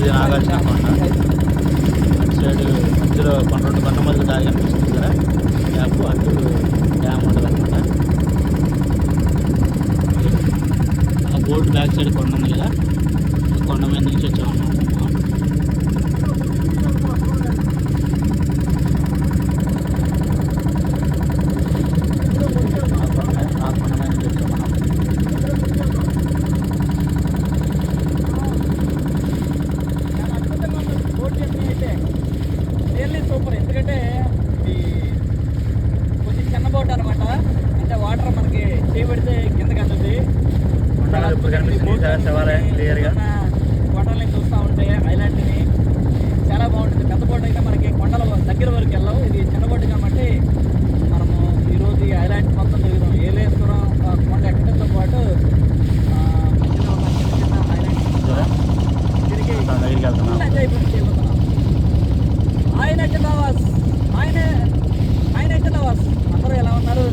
అది నాగార్జున కొండ. అటు సైడ్ మధ్యలో రెండు కొండ మధ్యలో దారి కనిపిస్తుంది కదా, గ్యాప్ అటు డ్యామ్ ఉంటుంది అనమాట. ఆ బోర్డు బ్యాక్ సైడ్ కొండ ఉంది కదా, కొండ మీద నుంచి వచ్చామన్నమాట. సూపర్, ఎందుకంటే ఇది కొంచెం చిన్న బోట్ అనమాట. అంటే వాటర్ మనకి చేయబడితే కిందకి వెళ్తుంది. కొండల్ని చూస్తూ ఉంటే ఐలాండ్ని చాలా బాగుంటుంది. పెద్ద బోట్ అయితే మనకి కొండల దగ్గర వరకు వెళ్ళవు. ఇది చిన్న బోట్ కాబట్టి మనము ఈరోజు ఈ ఐలాండ్ మొత్తం తిరుగుతాం. ఏలేశ్వరం కొండ ఎక్కడంతో పాటు మధ్యలో ఉన్న చిన్న చిన్న ఐలాండ్స్ తిరిగి ఎంజాయ్ చేయబోతున్నాం. ఆయన నవాస్ అందరూ ఎలా ఉన్నారు?